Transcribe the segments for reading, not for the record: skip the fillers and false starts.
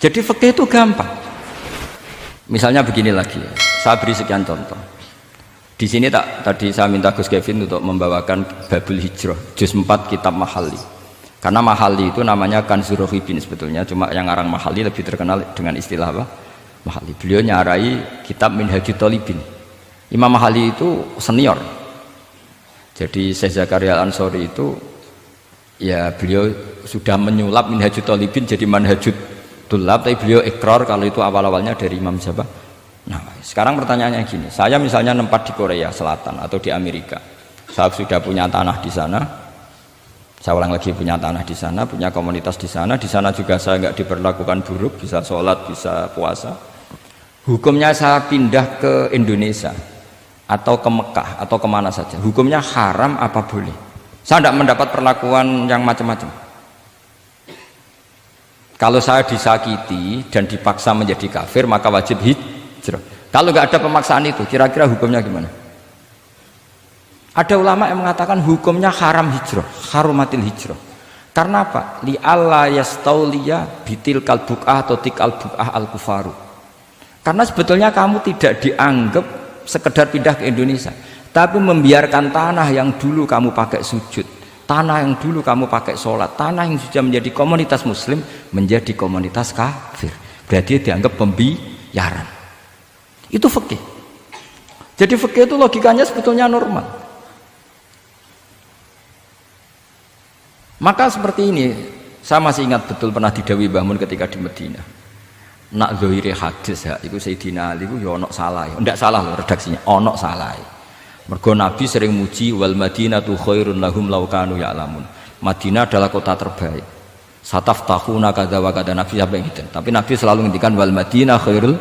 Jadi fikih itu gampang. Misalnya begini lagi, saya beri sekian contoh. Di sini tadi saya minta Gus Kevin untuk membawakan Babul Hijrah, juz 4 kitab Mahali. Karena Mahali itu namanya Kanzur Rohibin sebetulnya, cuma yang ngarang Mahali lebih terkenal dengan istilah apa? Mahali. Beliau nyarai kitab Minhajut Thalibin. Imam Mahali itu senior. Jadi Syekh Zakaria Al-Ansori itu ya beliau sudah menyulap Minhajut Thalibin jadi Manhajut Tulab, tapi beliau ikrar kalau itu awal-awalnya dari Imam Sabah. Nah, sekarang pertanyaannya gini, saya misalnya nempat di Korea Selatan atau di Amerika, saya sudah punya tanah di sana, saya ulang lagi punya tanah di sana, punya komunitas di sana juga saya nggak diperlakukan buruk, bisa sholat, bisa puasa. Hukumnya saya pindah ke Indonesia atau ke Mekah atau kemana saja, hukumnya haram apa boleh? Saya tidak mendapat perlakuan yang macam-macam. Kalau saya disakiti dan dipaksa menjadi kafir, maka wajib hijrah. Kalau nggak ada pemaksaan itu, kira-kira hukumnya gimana? Ada ulama yang mengatakan hukumnya haram hijrah, harumatil hijrah. Karena apa? Li alla yastauliya bitil kalbukah atau tikal bukah al kufaru. Karena sebetulnya kamu tidak dianggap sekedar pindah ke Indonesia, tapi membiarkan tanah yang dulu kamu pakai sujud, tanah yang dulu kamu pakai sholat, tanah yang sudah menjadi komunitas muslim menjadi komunitas kafir, berarti dianggap pembiaran. Itu fikih. Jadi fikih itu logikanya sebetulnya normal. Maka seperti ini, saya masih ingat betul pernah didhawuhi Mbah Mun ketika di Madinah. Nak zahire hadis ya, itu Sayyidina Ali itu ya ono salah, ndak salah loh redaksinya, ono salah. Mergo Nabi sering muji wal Madinatu khairun lahum law kanu ya'lamun. Madinah adalah kota terbaik. Sataftahuna kadza wa kadza, Nabi sampai gitu. Tapi Nabi selalu ngendikan wal Madinah khairul.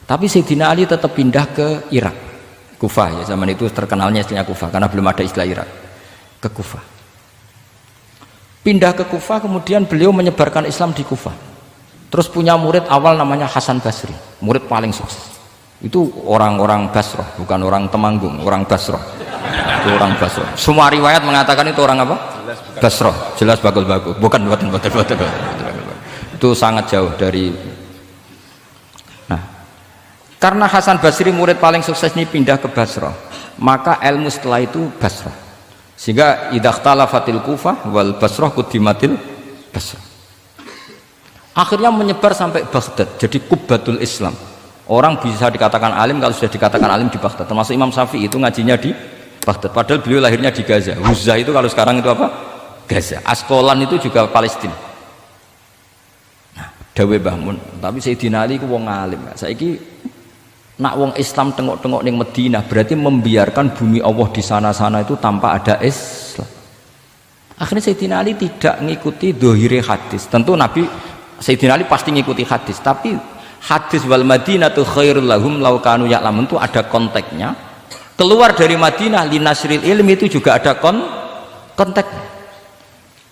Tapi Sayyidina Ali tetap pindah ke Irak, Kufah ya, zaman itu terkenalnya istilah Kufah karena belum ada istilah Irak. Ke Kufah. Pindah ke Kufah, kemudian beliau menyebarkan Islam di Kufah. Terus punya murid awal namanya Hasan Basri, murid paling sukses. Itu orang-orang Basrah, bukan orang Temanggung, orang Basrah. Itu orang Basrah. Semua riwayat mengatakan itu orang apa? Basrah, jelas bagul-bagul. Bukan. Itu sangat jauh dari. Nah, karena Hasan Basri murid paling sukses ini pindah ke Basrah, maka ilmu setelah itu Basrah. Sehingga idakhtalafatil Kufah wal Basrah kudimatil Basrah. Akhirnya menyebar sampai Baghdad, jadi Kubbatul Islam. Orang bisa dikatakan alim kalau sudah dikatakan alim di Baghdad, termasuk Imam Syafi'i itu ngajinya di Baghdad, padahal beliau lahirnya di Gaza. Huzah itu kalau sekarang itu apa? Gaza. Askolan itu juga Palestina. Nah, dawe Mbah Mun, tapi Sayyidina Ali itu wong alim. Saiki nak wong Islam tengok-tengok ning Madinah berarti membiarkan bumi Allah di sana-sana itu tanpa ada Islam. Akhirnya Sayyidina Ali tidak mengikuti dohire hadis. Tentu Nabi Sayyidina Ali pasti mengikuti hadis, tapi hadis wal Madinatu khairul lahum law kanu ya'lamun itu ada konteksnya. Keluar dari Madinah linasril ilmi itu juga ada konteksnya.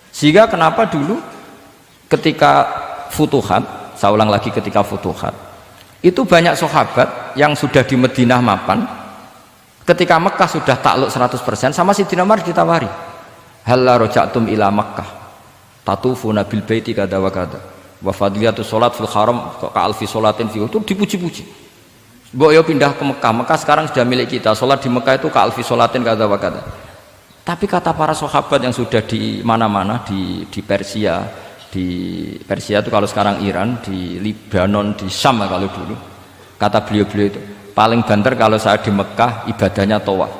Sehingga kenapa dulu ketika futuhat, saya ulang lagi ketika futuhat, itu banyak sahabat yang sudah di Madinah mapan, ketika Mekah sudah takluk 100%, sama Sayyidina Umar ditawari, halla raja'tum ila Makkah tatufuna bil baiti kada wa kada wa fadliyatu sholat fil haram ka alfi sholatin fi, itu dipuji-puji. Mbok yo pindah ke Mekah, Mekah sekarang sudah milik kita, sholat di Mekah itu ka alfi sholatin kada wa kada. Tapi kata para sahabat yang sudah di mana-mana, di Persia, itu kalau sekarang Iran, di Lebanon, di Syam kalau dulu, kata beliau-beliau itu paling banter kalau saya di Mekah ibadahnya tawaf,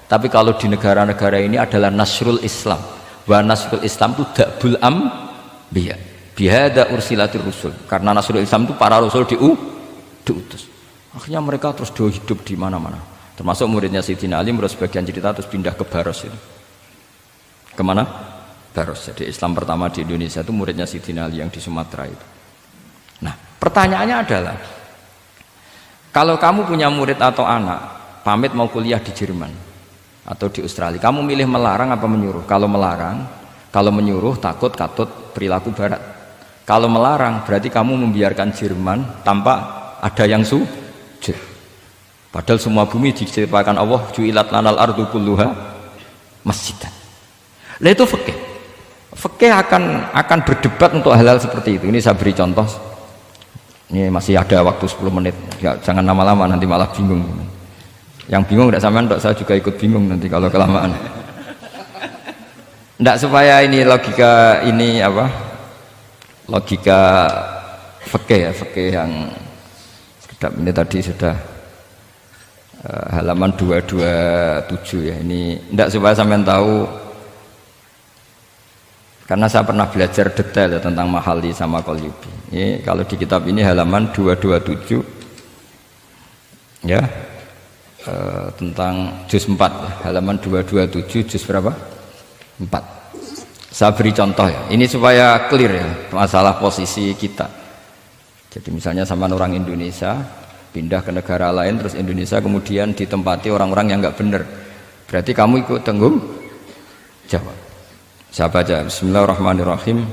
tapi kalau di negara-negara ini adalah nasrul Islam. Wa nasrul Islam itu da'bul ambiya bihada ursilatir rusul, karena nasrul Islam itu para rasul diutus. Akhirnya mereka terus hidup di mana-mana, termasuk muridnya Sayyidina Ali. Menurut sebagian cerita terus pindah ke Baros itu. Kemana? Baros. Jadi Islam pertama di Indonesia itu muridnya Sayyidina Ali yang di Sumatera itu. Nah, pertanyaannya adalah, kalau kamu punya murid atau anak pamit mau kuliah di Jerman atau di Australia, kamu milih melarang apa menyuruh? Kalau melarang, kalau menyuruh takut katut perilaku barat. Kalau melarang berarti kamu membiarkan Jerman tanpa ada yang sujud. Padahal semua bumi diciptakan Allah, ju'ilat lanal ardu kulluha masjidan. Lah itu fikih. Fikih akan berdebat untuk hal-hal seperti itu. Ini saya beri contoh Ini masih ada waktu 10 menit. Ya, jangan lama-lama nanti malah bingung. Yang bingung tidak sampean dok, saya juga ikut bingung nanti kalau kelamaan. Tidak supaya ini logika ini apa? Logika fikih ya, fikih yang sekedap ini tadi sudah halaman 227 ya. Ini tidak supaya sampean tahu, karena saya pernah belajar detail ya, tentang Mahalli sama Qalyubi. Ini kalau di kitab ini halaman 227 ya, tentang juz 4 ya, halaman 227 juz berapa? 4. Saya beri contoh ya, ini supaya clear ya masalah posisi kita. Jadi misalnya sama orang Indonesia pindah ke negara lain, terus Indonesia kemudian ditempati orang-orang yang nggak benar, berarti kamu ikut tanggung jawab. Saya baca Bismillahirrahmanirrahim.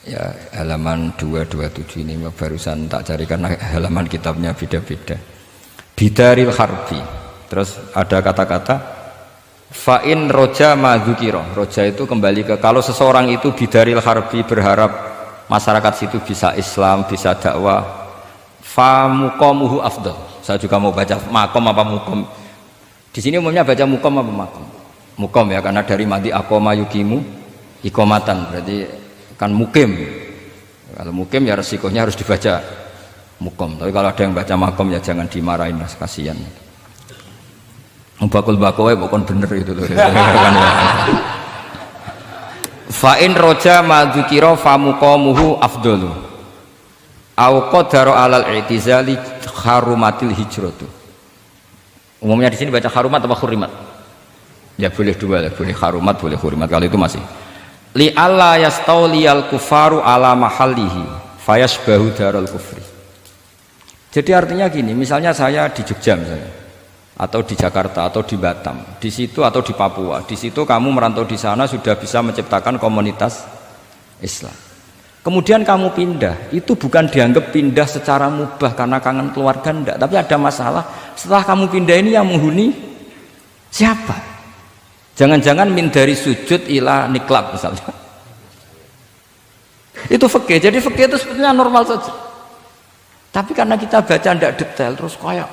Ya, halaman 227 ini barusan tak cari karena halaman kitabnya beda-beda. Bidaril harbi. Terus ada kata-kata fa'in roja madzukiro. Roja itu kembali ke kalau seseorang itu bidaril harbi, berharap masyarakat situ bisa Islam, bisa dakwah, fa muqamuhu afdal. Saya juga mau baca makom apa mukom. Di sini umumnya baca mukom apa makom? Mukom ya, karena dari madi akoma yukimu ikomatan, berarti kan mukim. Kalau mukim ya resikonya harus dibaca mukom. Tapi kalau ada yang baca makom ya jangan dimarahin, mas, kasihan. Bakul bakowe bukan bener itu loh. Fa'in roja madzukiro fa muqamuhu afdalu. Au qadara alal i'tizali harumatil hijratu. Umumnya di sini baca harumat atau hurimat? Ya boleh dua, boleh harumat, boleh hurimat. Kalau itu masih li alla yastauliyal kufaru ala mahallihi fayasbahu darul kufri. Jadi artinya gini, misalnya saya di Jogja misalnya, atau di Jakarta atau di Batam, di situ atau di Papua, di situ kamu merantau di sana sudah bisa menciptakan komunitas Islam. Kemudian kamu pindah, itu bukan dianggap pindah secara mubah karena kangen keluarga, enggak, tapi ada masalah. Setelah kamu pindah ini yang menghuni siapa? Jangan-jangan min dari sujud ila niklab misalnya. Itu fikih. Jadi fikih itu sebetulnya normal saja. Tapi karena kita baca tidak detail, terus kayak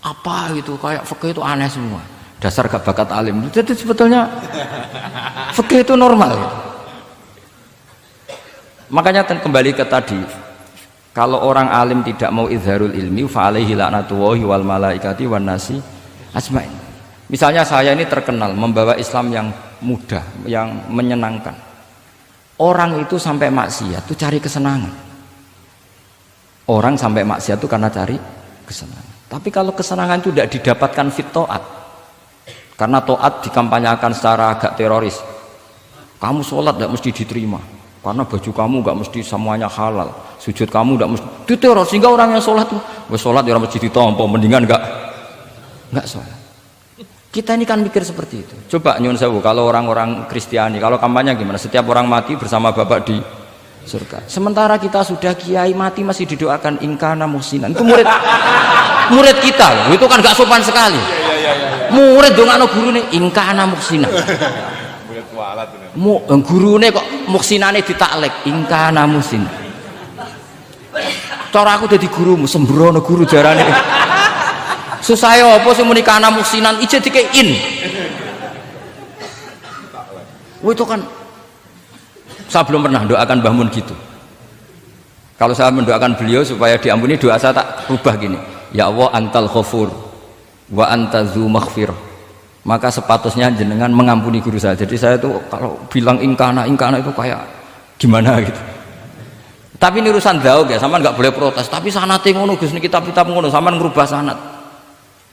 apa gitu, kayak fikih itu aneh semua. Dasar gak bakat alim. Jadi sebetulnya fikih itu normal gitu. Makanya kembali ke tadi, kalau orang alim tidak mau izharul ilmi fa alaihi la'natullahi wal malaikati wan nasi ajmain. Misalnya saya ini terkenal membawa Islam yang mudah, yang menyenangkan. Orang itu sampai maksiat itu cari kesenangan. Orang sampai maksiat itu karena cari kesenangan. Tapi kalau kesenangan itu tidak didapatkan fit to'at, karena to'at dikampanyakan secara agak teroris. Kamu sholat tidak mesti diterima, karena baju kamu nggak mesti semuanya halal, sujud kamu nggak mesti diteror, sehingga orang yang sholat tuh sholat ya mesti ditompo, mendingan nggak sholat. Kita ini kan mikir seperti itu. Coba nyun sewu, kalau orang-orang Kristiani, kalau kampanye gimana? Setiap orang mati bersama Bapak di surga. Sementara kita sudah kiai mati masih didoakan ingkana muhsinan. Itu murid kita loh. Itu kan gak sopan sekali. Murid dongakno gurune ingkana muhsinan. Murid kualat itu. Gurune kok muhsinane ditaklek ingkana muhsinan. Cara aku dadi gurumu sembrono guru jarane. Susah ya apa sih muni kana muhsinan ije dikein. Itu kan saya belum pernah doakan Mbah Mun gitu. Kalau saya mendoakan beliau supaya diampuni, doa saya tak rubah gini, ya Allah antal ghafur wa antazu maghfirah, maka sepatutnya jenengan mengampuni guru saya. Jadi saya tuh kalau bilang ingkana itu kayak gimana gitu. Tapi ini urusan daud ya, sampean nggak boleh protes. Tapi sanate ngono Gus, kitab-kitab ngono, sampean ngerubah sanad.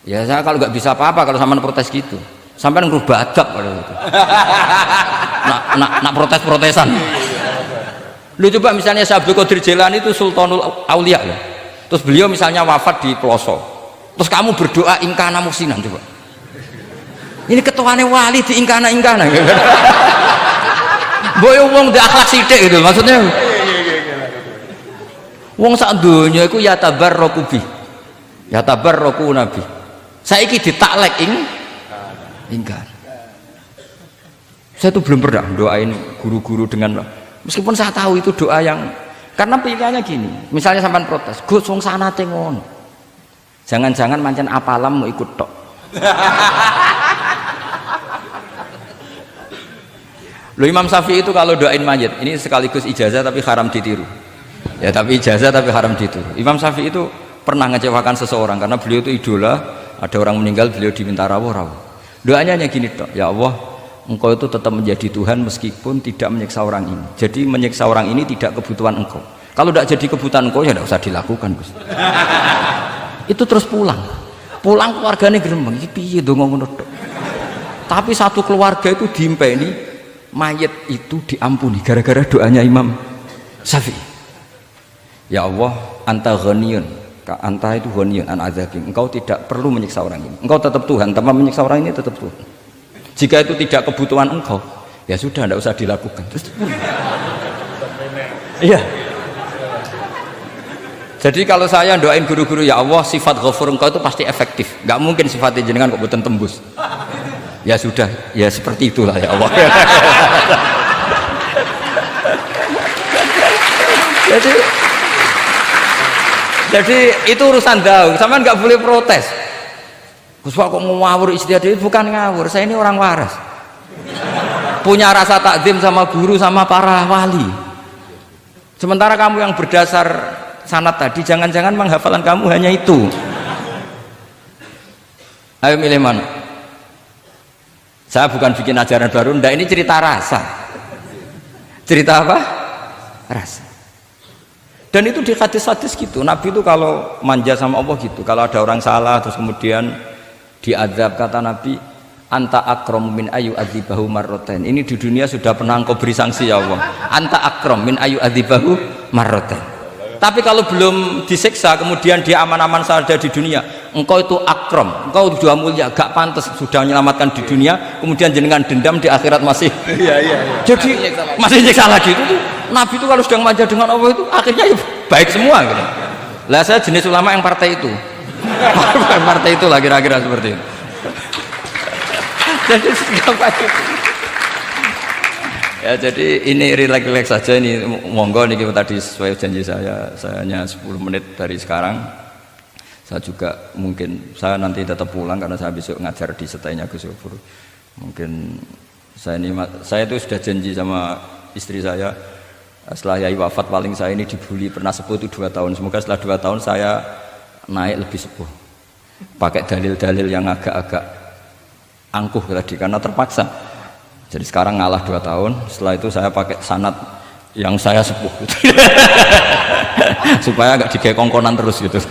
Ya saya kalau nggak bisa apa-apa kalau sampean protes gitu. Sampean ngerubah adab kalau gitu. Nak protes-protesan. Lu coba misalnya Syekh Abdul Qadir Jailani itu Sultanul Aulia ya. Terus beliau misalnya wafat di pelosok. Terus kamu berdoa ingkana muhsinan coba. Ini ketuane wali di ingkana. Boyo wong ndek akhlak sithik gitu maksudnya. Wong sak donya iku ya tabarraku bi. Ya tabarraku nabi. Saiki ditaklek ingkar. Saya itu belum pernah doain guru-guru dengan, meskipun saya tahu itu doa yang, karena pilihannya gini, misalnya sampean protes, Gus wong sanate ngono. Jangan-jangan mancen apalam mau ikut tok. Loh Imam Syafi'i itu kalau doain mayit, ini sekaligus ijazah tapi haram ditiru. Ya tapi ijazah tapi haram ditiru. Imam Syafi'i itu pernah ngecewakan seseorang karena beliau itu idola, ada orang meninggal beliau diminta rawuh-rawuh. Doanya hanya gini tok, ya Allah, Engkau itu tetap menjadi Tuhan meskipun tidak menyiksa orang ini. Jadi menyiksa orang ini tidak kebutuhan Engkau. Kalau tidak jadi kebutuhan Engkau ya tidak usah dilakukan, Gus. Itu terus pulang keluarganya gerembeng, iki piye donga ngono tok. Tapi satu keluarga itu diimpeni mayit itu diampuni gara-gara doanya Imam Syafi'i. Ya Allah, anta ghaniyun, anta itu ghaniyun an azabin, engkau tidak perlu menyiksa orang ini, engkau tetap Tuhan, tanpa menyiksa orang ini tetap Tuhan. Jika itu tidak kebutuhan engkau, ya sudah tidak usah dilakukan. Terus iya. Jadi kalau saya doain guru-guru, ya Allah sifat ghafur engkau itu pasti efektif, nggak mungkin sifatnya jenengan kok boten tembus. Ya sudah, ya seperti itulah ya Allah. jadi itu urusan daun, sampean nggak boleh protes. Gus Pak kok ngawur istiadat, itu bukan ngawur, saya ini orang waras, punya rasa takzim sama guru sama para wali. Sementara kamu yang berdasar sanad tadi, jangan-jangan menghafalan kamu hanya itu. Ayo milih mana? Saya bukan bikin ajaran baru, ndak, ini cerita rasa. Cerita apa? Rasa. Dan itu di hadis-hadis gitu. Nabi itu kalau manja sama Allah gitu. Kalau ada orang salah terus kemudian diazab, kata Nabi, anta akram min ayu adzibahu marroten. Ini di dunia sudah pernah engkau beri sanksi ya Allah. Anta akram min ayu adzibahu marroten. Tapi kalau belum disiksa kemudian dia aman-aman saja di dunia, engkau itu akram, engkau sudah mulia, gak pantas sudah menyelamatkan di dunia, kemudian jenengan dendam di akhirat masih. Iya. Jadi masih nyiksa lagi itu. Nabi itu kalau sedang manja dengan Allah itu akhirnya ya baik semua gitu. Lah saya jenis ulama yang partai itu. Partai itulah kira-kira seperti itu. Jadi apa itu? Ya jadi ini relax saja, ini monggo nih tadi sesuai janji saya hanya 10 menit dari sekarang. Saya juga mungkin saya nanti tetap pulang karena saya besok ngajar di setainya Gus Yofur. Mungkin saya itu sudah janji sama istri saya, setelah Yai wafat paling saya ini dibully pernah sepuh itu 2 tahun. Semoga setelah 2 tahun saya naik lebih sepuh, pakai dalil-dalil yang agak-agak angkuh tadi karena terpaksa. Jadi sekarang ngalah 2 tahun, setelah itu saya pakai sanad yang saya sepuh gitu. Supaya agak digekongkonan terus gitu.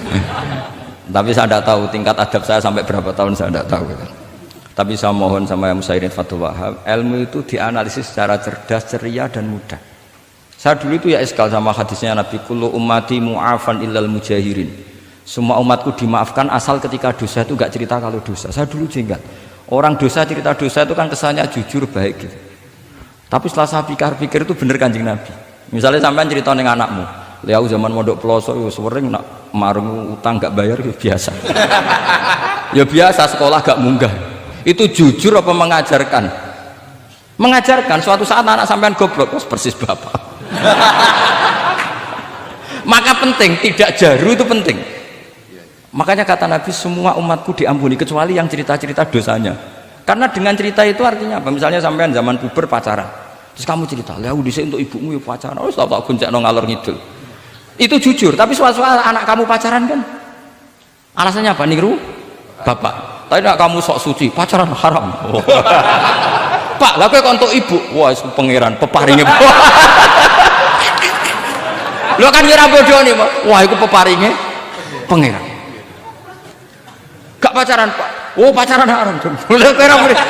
Tapi saya tidak tahu tingkat adab saya sampai berapa tahun, saya tidak tahu gitu. Tapi saya mohon sama yang Musairin Fatul Wahab, ilmu itu dianalisis secara cerdas, ceria dan mudah. Saya dulu itu ya eskal sama hadisnya Nabi, kullu ummati mu'afan illal mujahirin. Semua umatku dimaafkan asal ketika dosa itu gak cerita kalau dosa. Saya dulu jenggat. Orang dosa cerita dosa itu kan kesannya jujur baik gitu. Tapi setelah saya pikir-pikir itu bener Kanjeng Nabi. Misalnya sampean cerita dengan anakmu, lihat zaman mondok pelosok sering nak marung utang gak bayar ya biasa. Ya biasa, sekolah gak munggah. Itu jujur apa mengajarkan? Mengajarkan. Suatu saat anak sampean goblok, persis bapak. Maka penting, tidak jaru itu penting. Makanya kata Nabi, semua umatku diampuni kecuali yang cerita-cerita dosanya. Karena dengan cerita itu artinya apa? Misalnya sampean zaman puber pacaran, terus kamu cerita, lihat dhisik untuk ibumu ya pacaran, oh tak goncekno ngalor ngidul. Itu jujur, tapi soal anak kamu pacaran kan alasannya apa? Niru bapak. Tapi nak kamu sok suci, pacaran haram. Oh. Pak, lah kowe kok untuk ibu, wah pangeran peparinge. Lho kan ngira bodoh nih, wah itu peparinge pangeran. Gak pacaran Pak, oh pacaran haram tuh.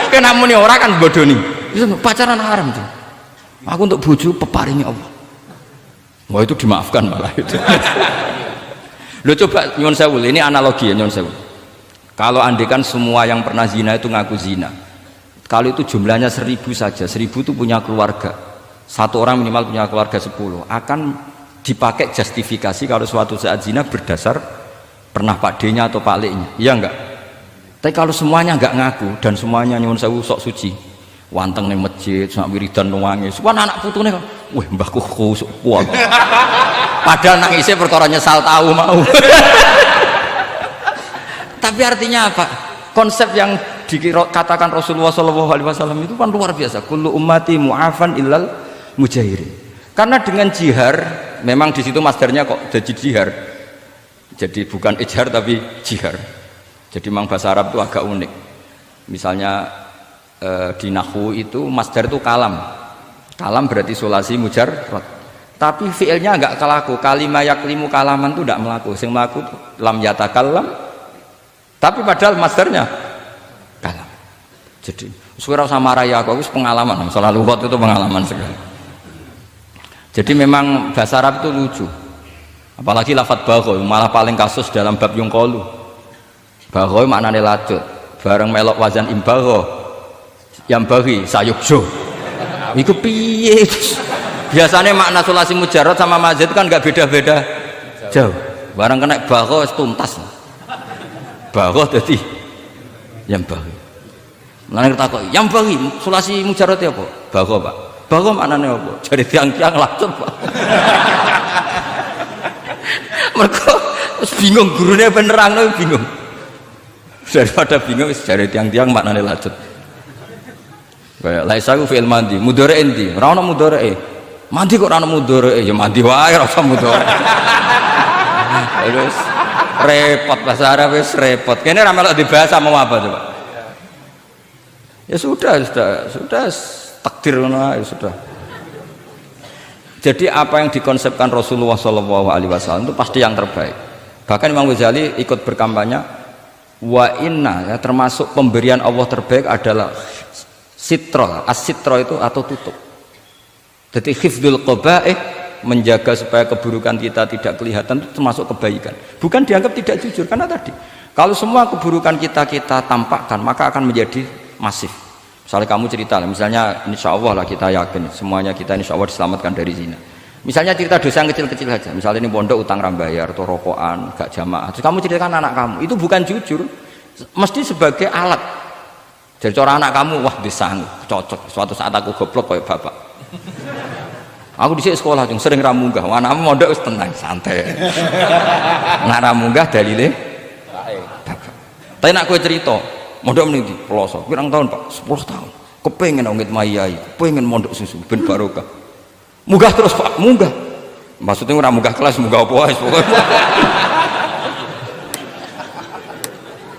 Kena muni orang kan bodoh nih. Pacaran haram tuh. Aku untuk bojo peparingnya Allah. Wah itu dimaafkan malah itu. Lo coba nyon sewu, ini analogi ya nyon sewu. Kalau andekan semua yang pernah zina itu ngaku zina, kalau itu jumlahnya 1000 saja, 1000 itu punya keluarga, satu orang minimal punya keluarga 10, akan dipakai justifikasi kalau suatu saat zina berdasar pernah Pak D-nya atau Pak L-nya, iya enggak? Tapi kalau semuanya enggak ngaku dan semuanya nyuwun sewu sok suci, wanteng ning masjid sak wiridan nangis. Wan anak putune kok, wah mbahku khusuk kuat. Padahal nangisnya perkara nyesal tahu mau. Tapi artinya apa? Konsep yang dikatakan Rasulullah SAW itu kan luar biasa. Kullu ummati mu'afan illal mujahirin. Karena dengan jihar, memang di situ masdarnya kok jadi jihar. Jadi bukan ijhar tapi jihar. Jadi memang bahasa Arab itu agak unik. Misalnya di nahwu itu masdar itu kalam. Kalam berarti sulasi mujarrad. Tapi fiilnya enggak kelaku. Kalimah yaklimu kalaman itu enggak melaku. Sing melaku lam yatakallam. Tapi padahal masdarnya kalam. Jadi suara sama raya aku pengalaman. Masalah lughat itu pengalaman sekali. Jadi memang bahasa Arab itu lucu. Apalagi lafadz bagho malah paling kasus dalam bab yungqalu. Bagho maknane lacut. Bareng melok wazan imbagho yang bagi sayukjo. Iku piye? Biasanya makna sulasi mujarrad sama mazid kan enggak beda-beda jauh. Bareng kena bagho tuntas. Bagho dadi yang bagi. Lan takok, yang bagi sulasi mujarrad apa? Bagho, Pak. Bagho maknane apa? Jare tiang-tiang lacut, Pak. Mereka bingung, gurunya penerangno bingung. Daripada bingung jare tiang-tiang maknane lacut. Kayak laisa ku fi'il mandi, mudhari endi? Ora ono mudhari. Mandi kok ora ono mudhari? Ya mandi wae ora usah mudhari. Terus repot bahasa Arab wis repot. Kene ra melok dibahas mau apa coba? Ya sudah takdir ngono ya sudah. Jadi apa yang dikonsepkan Rasulullah SAW itu pasti yang terbaik. Bahkan Imam Ghazali ikut berkampanye wa inna ya, termasuk pemberian Allah terbaik adalah sitro. As-sitro itu atau tutup. Jadi hifdzul qaba'ih, menjaga supaya keburukan kita tidak kelihatan, itu termasuk kebaikan. Bukan dianggap tidak jujur, karena tadi kalau semua keburukan kita tampakkan maka akan menjadi masif. Misalnya kamu cerita, misalnya insya Allah lah kita yakin semuanya kita insya Allah diselamatkan dari zina. Misalnya cerita dosa yang kecil-kecil saja, misalnya ini pondok utang rambayar atau rokokan gak jamaah, terus kamu ceritakan anak kamu, itu bukan jujur, mesti sebagai alat. Jadi cara anak kamu, wah disanggup, cocok, suatu saat aku goblok kayak bapak. Aku di sekolah yang sering ramunggah, anakmu mondok wis tenang, santai. Nak ramunggah dalile bapak. Tapi nak kowe cerita, mondok meniti pelosok, pirang tahun Pak? 10 tahun. Kepengen ngit mayai, kepengen mondok susu ben barokah. Munggah terus Pak, munggah. Maksudnya ora munggah kelas, munggah apa wae pokoke.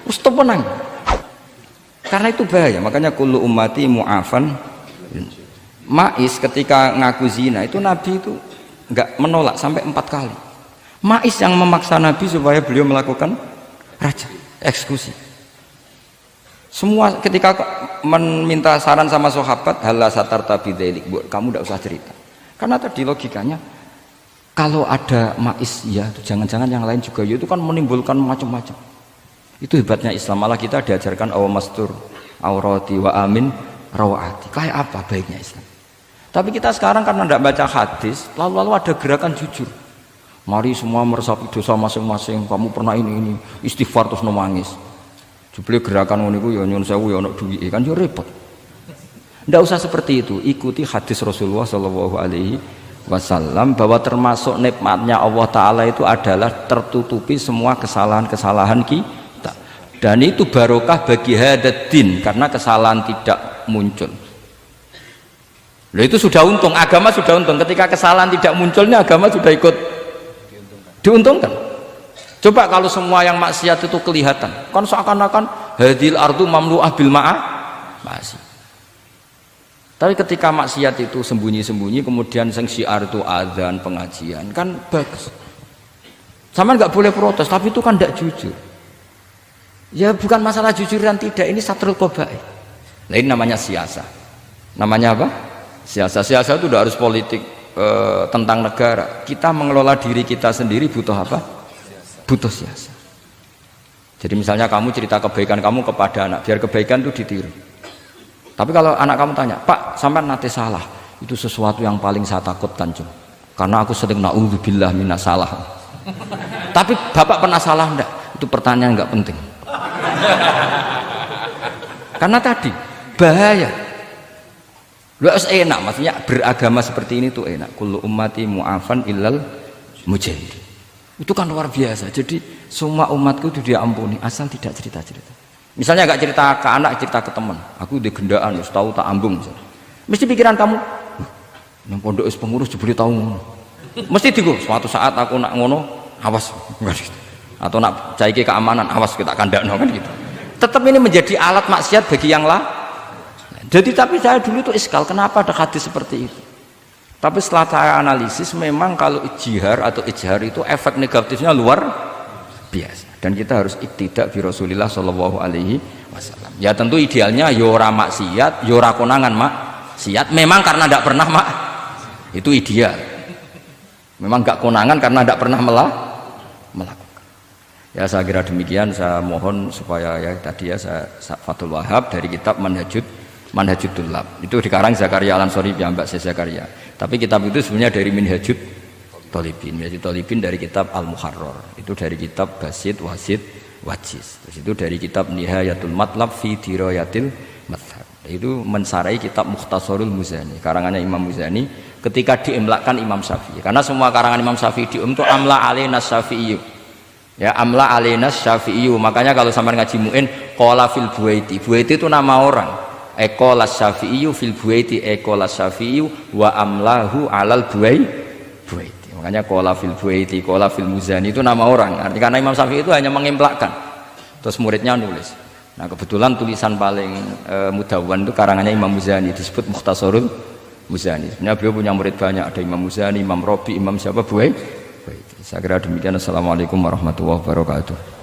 Wis tenang. Karena itu bahaya, makanya kullu ummati mu'afan. Ma'is ketika ngaku zina itu Nabi itu enggak menolak sampai 4 kali. Ma'is yang memaksa Nabi supaya beliau melakukan raja, eksekusi. Semua ketika meminta saran sama sahabat, halla satarta bidzalik, kamu tidak usah cerita. Karena tadi logikanya kalau ada ma'is ya, jangan-jangan yang lain juga ya, itu kan menimbulkan macam-macam. Itu hebatnya Islam, malah kita diajarkan awamastur aurati wa amin rawaati. Kayak apa baiknya Islam? Tapi kita sekarang karena tidak baca hadis, lalu ada gerakan jujur. Mari semua meresapi dosa masing-masing. Kamu pernah ini istighfar terus nangis. Jebule gerakan ngono iku ya nyun sewu ya ono duwike kan ya repot. Tidak usah seperti itu. Ikuti hadis Rasulullah SAW bahwa termasuk nikmatnya Allah Taala itu adalah tertutupi semua kesalahan-kesalahan kita. Dan itu barokah bagi hadaddin karena kesalahan tidak muncul. Loh itu sudah untung, agama sudah untung. Ketika kesalahan tidak munculnya agama sudah ikut diuntungkan. Coba kalau semua yang maksiat itu kelihatan, kan seakan-akan hadil ardu mamlu'ah bil masih. Tapi ketika maksiat itu sembunyi-sembunyi, kemudian sing syiar itu adzan, pengajian, kan bagus. Sama nggak boleh protes, tapi itu kan tidak jujur. Ya bukan masalah jujur dan tidak, ini satrul qabaih. Lain namanya siasa. Namanya apa? Siasa itu udah harus politik tentang negara. Kita mengelola diri kita sendiri butuh apa? Butuh siasa. Jadi misalnya kamu cerita kebaikan kamu kepada anak, biar kebaikan itu ditiru. Tapi kalau anak kamu tanya, Pak, sampean nate salah, itu sesuatu yang paling saya takutkan, Cung. Karena aku sering naudzubillah minas salah. Tapi Bapak pernah salah enggak? Itu pertanyaan enggak penting. Karena tadi bahaya. Lu harus enak, maksudnya beragama seperti ini tuh enak. Kullu ummati mu'afan illal mujahid. Itu kan luar biasa. Jadi semua umatku itu dia ampuni asal tidak cerita-cerita. Misalnya gak cerita ke anak, cerita ke teman. Aku di gendaan, wis tahu tak ambung. Mesti pikiran kamu, yang pondok is pengurus jebule tahu ngono. Mesti digo, suatu saat aku nak ngono, awas gitu. Atau nak caiki keamanan, awas kita kandakno kan gitu. Tetap ini menjadi alat maksiat bagi yang lain. Jadi tapi saya dulu itu iskal, kenapa ada hadis seperti itu? Tapi setelah saya analisis, memang kalau ijtihad atau ijhar itu efek negatifnya luar biasa. Dan kita harus iktidak bi Rasulillah sallallahu alaihi wasallam. Ya tentu idealnya yora maksiat, yora konangan maksiat. Memang karena tidak pernah itu ideal. Memang enggak konangan karena tidak pernah melakukan. Ya saya kira demikian. Saya mohon supaya ya tadi ya saya Fathul Wahhab dari kitab Manhajut Tullab itu dikarang Zakaria Al-Ansori Mbak Zakaria. Tapi kitab itu sebenarnya dari Minhajut Thalibin. Minhajut Thalibin dari kitab Al-Muharrar. Itu dari kitab Basit Wasit Wajiz. Terus itu dari kitab Nihayatul Matlab fi Dirayatil Madhab. Itu mensarai kitab Mukhtasarul Muzani. Karangannya Imam Muzani ketika diimlakkan Imam Syafi'i. Karena semua karangan Imam Syafi'i itu amla alaina Syafi'i. Ya amla alaina Syafi'i. Makanya kalau sampai ngaji muin qala fil Buaiti. Buaiti itu nama orang. Ekolas Syafi'i fil Buaiti, ekolas Syafi'i wa amlahu alal Buaiti. Makanya kola fil Buaiti, kola fil Muzani itu nama orang. Artinya karena Imam Syafi'i itu hanya mengimplekan. Terus muridnya nulis. Nah kebetulan tulisan paling mudawwan itu karangannya Imam Muzani, disebut Mukhtasarul Muzani. Sebenarnya beliau punya murid banyak, ada Imam Muzani, Imam Robi, Imam siapa Buaiti. Saya kira demikian. Assalamualaikum warahmatullahi wabarakatuh.